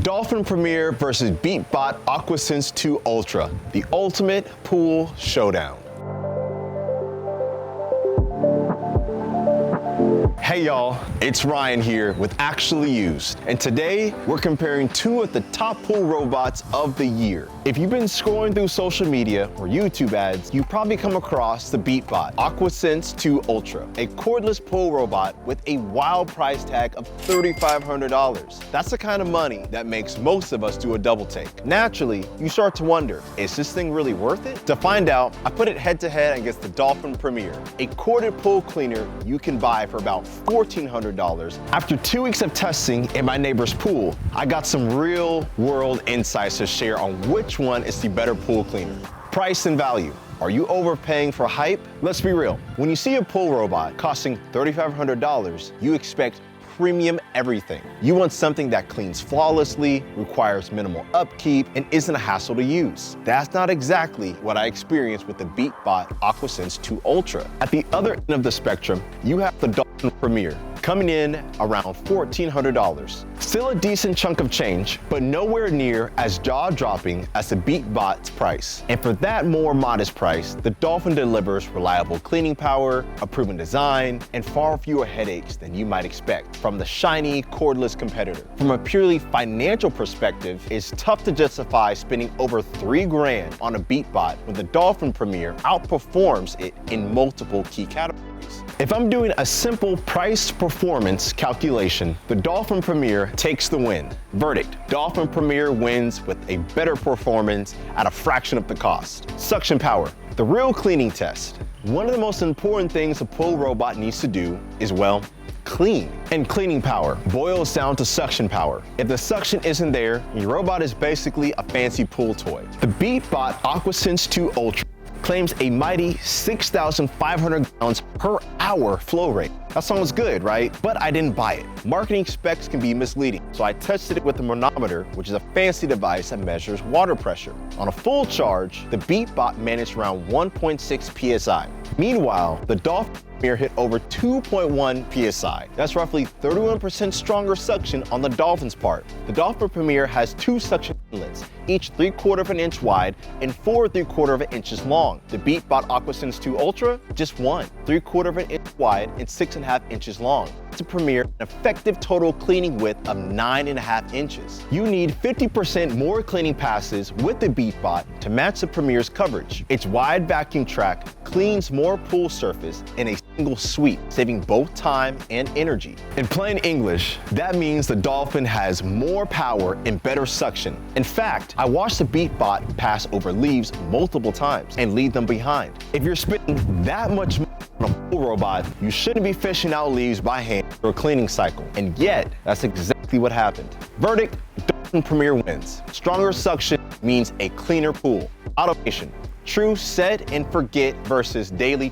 Dolphin Premier versus Beatbot AquaSense 2 Ultra, the ultimate pool showdown. Hey y'all, it's Ryan here with Actually Used, and today we're comparing two of the top pool robots of the year. If you've been scrolling through social media or YouTube ads, you've probably come across the Beatbot AquaSense 2 Ultra, a cordless pool robot with a wild price tag of $3,500. That's the kind of money that makes most of us do a double take. Naturally, you start to wonder, is this thing really worth it? To find out, I put it head to head against the Dolphin Premier, a corded pool cleaner you can buy for about $1,400. After 2 weeks of testing in my neighbor's pool, I got some real world insights to share on which one is the better pool cleaner. Price and value. Are you overpaying for hype? Let's be real. When you see a pool robot costing $3,500, you expect premium everything. You want something that cleans flawlessly, requires minimal upkeep, and isn't a hassle to use. That's not exactly what I experienced with the Beatbot AquaSense 2 Ultra. At the other end of the spectrum, you have the Dolphin Premier, coming in around $1,400. Still a decent chunk of change, but nowhere near as jaw-dropping as the Beatbot's price. And for that more modest price, the Dolphin delivers reliable cleaning power, a proven design, and far fewer headaches than you might expect from the shiny, cordless competitor. From a purely financial perspective, it's tough to justify spending over $3,000 on a Beatbot when the Dolphin Premier outperforms it in multiple key categories. If I'm doing a simple price-performance calculation, the Dolphin Premier takes the win. Verdict: Dolphin Premier wins with a better performance at a fraction of the cost. Suction power, the real cleaning test. One of the most important things a pool robot needs to do is, well, clean. And cleaning power boils down to suction power. If the suction isn't there, your robot is basically a fancy pool toy. The Beatbot AquaSense 2 Ultra claims a mighty 6,500 gallons per hour flow rate. That sounds good, right? But I didn't buy it. Marketing specs can be misleading, so I tested it with the manometer, which is a fancy device that measures water pressure. On a full charge, the Beatbot managed around 1.6 PSI. Meanwhile, the Dolphin Premier hit over 2.1 PSI. That's roughly 31% stronger suction on the Dolphin's part. The Dolphin Premier has 2 suction inlets, each 3/4 inch wide and 4 3/4 inches long. The Beatbot AquaSense 2 Ultra, just 1, 3/4 inch wide and 6.5 inches long. To Premier an effective total cleaning width of 9.5 inches. You need 50% more cleaning passes with the Beatbot to match the Premier's coverage. Its wide vacuum track cleans more pool surface in a single sweep, saving both time and energy. In plain English, that means the Dolphin has more power and better suction. In fact, I watched the Beatbot pass over leaves multiple times and leave them behind. If you're spending that much money on a pool robot, you shouldn't be fishing out leaves by hand for a cleaning cycle. And yet, that's exactly what happened. Verdict: Dolphin Premier wins. Stronger suction means a cleaner pool. Automation: true set and forget versus daily.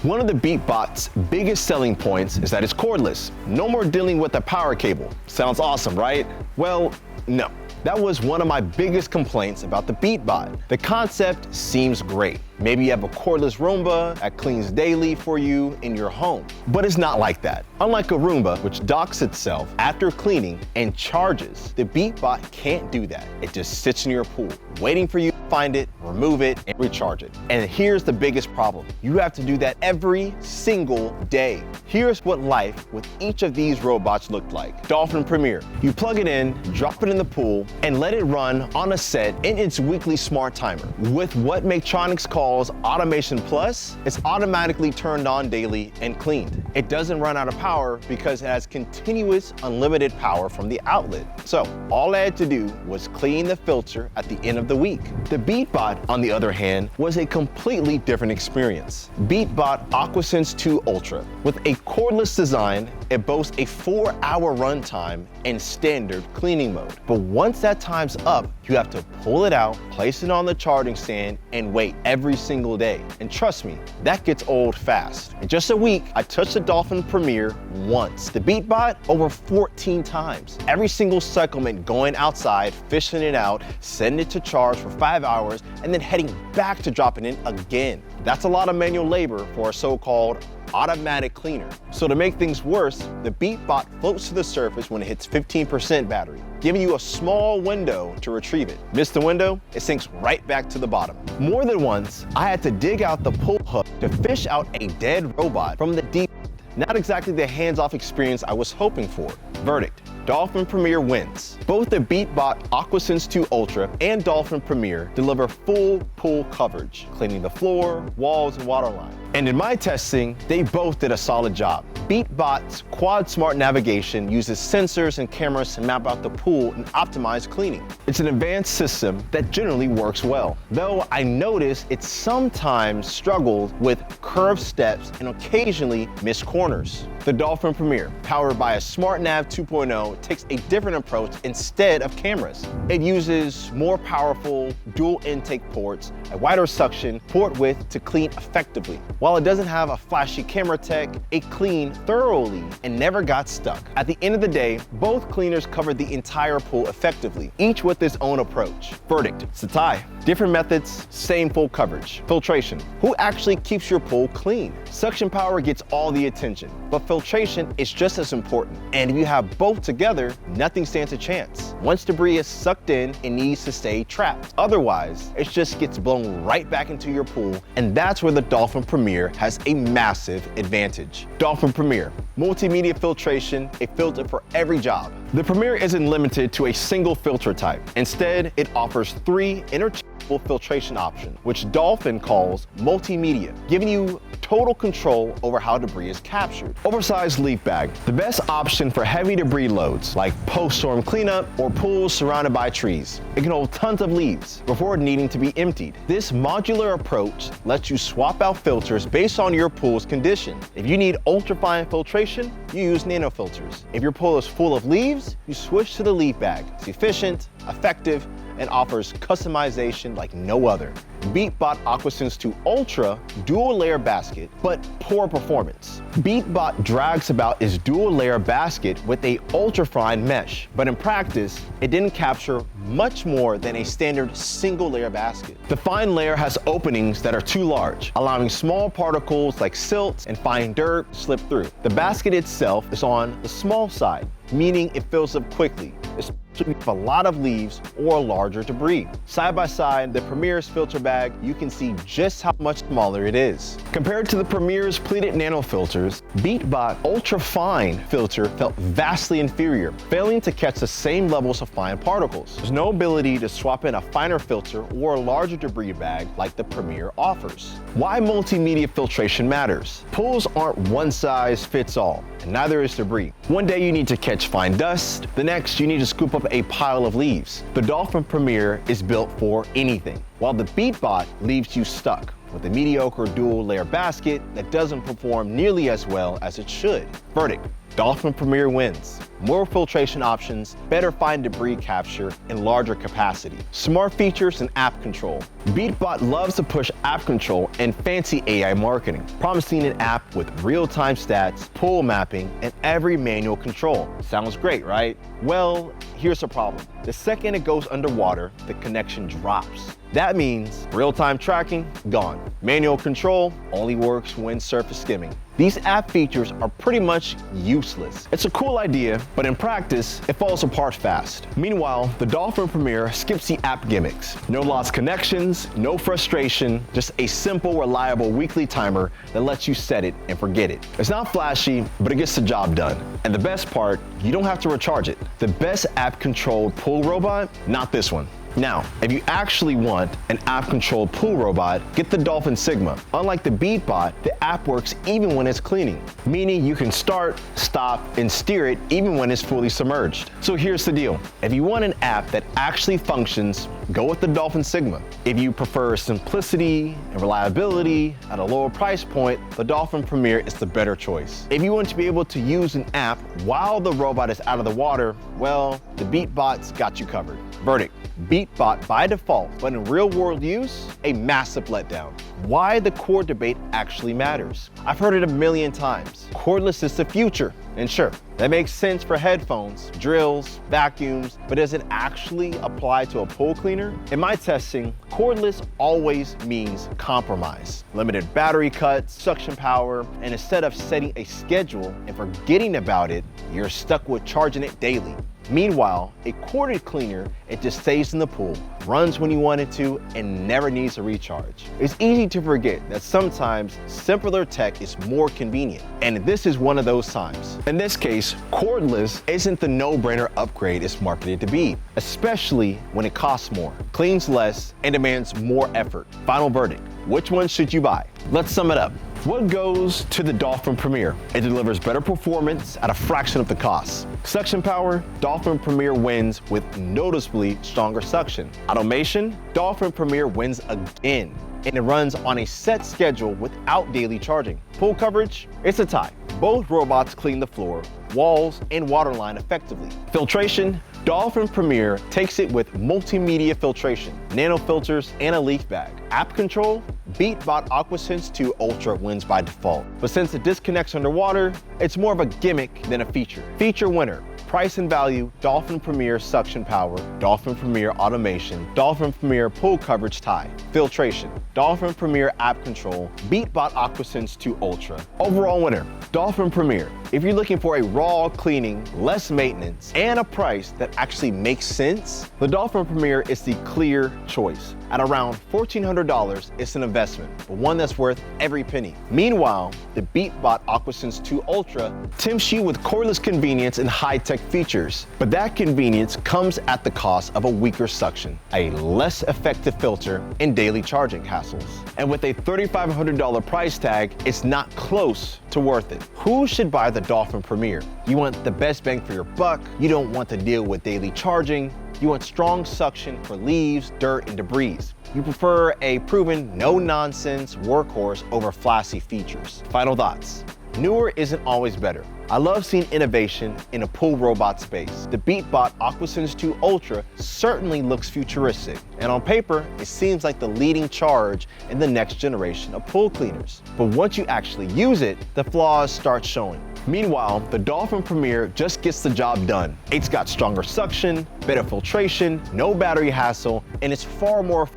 One of the Beatbot's biggest selling points is that it's cordless. No more dealing with a power cable. Sounds awesome, right? Well, no. That was one of my biggest complaints about the Beatbot. The concept seems great. Maybe you have a cordless Roomba that cleans daily for you in your home. But it's not like that. Unlike a Roomba, which docks itself after cleaning and charges, the Beatbot can't do that. It just sits in your pool, waiting for you to find it, remove it, and recharge it. And here's the biggest problem. You have to do that every single day. Here's what life with each of these robots looked like. Dolphin Premier. You plug it in, drop it in the pool, and let it run on a set in its weekly smart timer. With what Maytronics calls Automation Plus, it's automatically turned on daily and cleaned. It doesn't run out of power because it has continuous unlimited power from the outlet. So all I had to do was clean the filter at the end of the week. The Beatbot, on the other hand, was a completely different experience. Beatbot AquaSense 2 Ultra. With a cordless design, it boasts a 4-hour runtime and standard cleaning mode. But once that time's up, you have to pull it out, place it on the charging stand, and wait every single day. And trust me, that gets old fast. In just a week, I touched the Dolphin Premier once. The Beatbot over 14 times. Every single cycle meant going outside, fishing it out, setting it to charge for 5 hours, and then heading back to dropping it again. That's a lot of manual labor for a so-called automatic cleaner. So to make things worse, the Beatbot floats to the surface when it hits 15% battery, giving you a small window to retrieve it. Miss the window, it sinks right back to the bottom. More than once, I had to dig out the pull hook to fish out a dead robot from the deep end. Not exactly the hands-off experience I was hoping for. Verdict: Dolphin Premier wins. Both the Beatbot AquaSense 2 Ultra and Dolphin Premier deliver full pool coverage, cleaning the floor, walls, and waterline. And in my testing, they both did a solid job. Beatbot's Quad Smart navigation uses sensors and cameras to map out the pool and optimize cleaning. It's an advanced system that generally works well, though I noticed it sometimes struggles with curved steps and occasionally missed corners. The Dolphin Premier, powered by a SmartNav 2.0, takes a different approach instead of cameras. It uses more powerful dual intake ports, a wider suction port width to clean effectively. While it doesn't have a flashy camera tech, it cleaned thoroughly and never got stuck. At the end of the day, both cleaners covered the entire pool effectively, each with its own approach. Verdict: it's a tie. Different methods, same full coverage. Filtration: who actually keeps your pool clean? Suction power gets all the attention, but filtration is just as important. And if you have both together, nothing stands a chance. Once debris is sucked in, it needs to stay trapped. Otherwise, it just gets blown right back into your pool, and that's where the Dolphin Premier has a massive advantage. Dolphin Premier, multimedia filtration, a filter for every job. The Premier isn't limited to a single filter type. Instead, it offers 3 interchangeable filtration options, which Dolphin calls multimedia, giving you total control over how debris is captured. Oversized leaf bag, the best option for heavy debris loads like post-storm cleanup or pools surrounded by trees. It can hold tons of leaves before needing to be emptied. This modular approach lets you swap out filters based on your pool's condition. If you need ultrafine filtration, you use NanoFilters. If your pool is full of leaves, you switch to the leaf bag. It's efficient, effective, and offers customization like no other. Beatbot AquaSense 2 Ultra dual layer basket, but poor performance. Beatbot drags about its dual layer basket with a ultrafine mesh, but in practice, it didn't capture much more than a standard single layer basket. The fine layer has openings that are too large, allowing small particles like silt and fine dirt to slip through. The basket itself is on the small side, meaning it fills up quickly, especially with a lot of leaves or larger debris. Side by side, the Premier's filter bag, you can see just how much smaller it is. Compared to the Premier's pleated NanoFilters, Beatbot Ultra Fine filter felt vastly inferior, failing to catch the same levels of fine particles. There's no ability to swap in a finer filter or a larger debris bag like the Premier offers. Why multimedia filtration matters? Pools aren't one size fits all, and neither is debris. One day you need to catch fine dust, the next you need to scoop up a pile of leaves. The Dolphin Premier is built for anything, while the Beatbot leaves you stuck with a mediocre dual layer basket that doesn't perform nearly as well as it should. Verdict: Dolphin Premier wins. More filtration options, better fine debris capture, and larger capacity. Smart features and app control. Beatbot loves to push app control and fancy AI marketing, promising an app with real-time stats, pool mapping, and every manual control. Sounds great, right? Well, here's the problem. The second it goes underwater, the connection drops. That means real-time tracking, gone. Manual control only works when surface skimming. These app features are pretty much useless. It's a cool idea, but in practice, it falls apart fast. Meanwhile, the Dolphin Premier skips the app gimmicks. No lost connections, no frustration, just a simple, reliable weekly timer that lets you set it and forget it. It's not flashy, but it gets the job done. And the best part, you don't have to recharge it. The best app-controlled pool robot? Not this one. Now, if you actually want an app-controlled pool robot, get the Dolphin Sigma. Unlike the Beatbot, the app works even when it's cleaning, meaning you can start, stop, and steer it even when it's fully submerged. So here's the deal. If you want an app that actually functions, go with the Dolphin Sigma. If you prefer simplicity and reliability at a lower price point, the Dolphin Premier is the better choice. If you want to be able to use an app while the robot is out of the water, well, the Beatbot's got you covered. Verdict: Beatbot by default, but in real-world use, a massive letdown. Why the cord debate actually matters. I've heard it a million times. Cordless is the future. And sure, that makes sense for headphones, drills, vacuums, but does it actually apply to a pool cleaner? In my testing, cordless always means compromise. Limited battery cuts, suction power, and instead of setting a schedule and forgetting about it, you're stuck with charging it daily. Meanwhile, a corded cleaner, it just stays in the pool, runs when you want it to, and never needs a recharge. It's easy to forget that sometimes simpler tech is more convenient, and this is one of those times. In this case, cordless isn't the no-brainer upgrade it's marketed to be, especially when it costs more, cleans less, and demands more effort. Final verdict: which one should you buy? Let's sum it up. What goes to the Dolphin Premier? It delivers better performance at a fraction of the cost. Suction power, Dolphin Premier wins with noticeably stronger suction. Automation, Dolphin Premier wins again, and it runs on a set schedule without daily charging. Pool coverage, it's a tie. Both robots clean the floor, walls, and waterline effectively. Filtration, Dolphin Premier takes it with MultiMedia Filtration, NanoFilters, and a leaf bag. App control, Beatbot AquaSense 2 Ultra wins by default. But since it disconnects underwater, it's more of a gimmick than a feature. Feature winner: price and value, Dolphin Premier suction power, Dolphin Premier automation, Dolphin Premier pool coverage tie. Filtration, Dolphin Premier app control, Beatbot AquaSense 2 Ultra. Overall winner, Dolphin Premier. If you're looking for a raw cleaning, less maintenance, and a price that actually makes sense, the Dolphin Premier is the clear choice. At around $1,400, it's an investment, but one that's worth every penny. Meanwhile, the Beatbot AquaSense 2 Ultra tempts you with cordless convenience and high-tech features, but that convenience comes at the cost of a weaker suction, a less effective filter, and daily charging hassles. And with a $3,500 price tag, it's not close to worth it. Who should buy the Dolphin Premier? You want the best bang for your buck, you don't want to deal with daily charging, you want strong suction for leaves, dirt, and debris. You prefer a proven, no-nonsense workhorse over flashy features. Final thoughts: newer isn't always better. I love seeing innovation in a pool robot space. The Beatbot AquaSense 2 Ultra certainly looks futuristic, and on paper, it seems like the leading charge in the next generation of pool cleaners. But once you actually use it, the flaws start showing. Meanwhile, the Dolphin Premier just gets the job done. It's got stronger suction, better filtration, no battery hassle, and it's far more.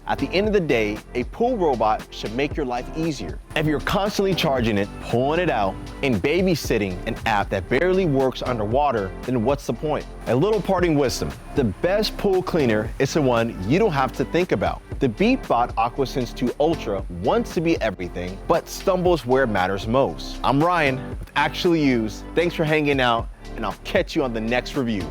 At the end of the day, a pool robot should make your life easier. If you're constantly charging it, pulling it out, and babysitting an app that barely works underwater, then what's the point? A little parting wisdom: the best pool cleaner is the one you don't have to think about. The Beatbot AquaSense 2 Ultra wants to be everything, but stumbles where it matters most. I'm Ryan with Actually Used. Thanks for hanging out, and I'll catch you on the next review.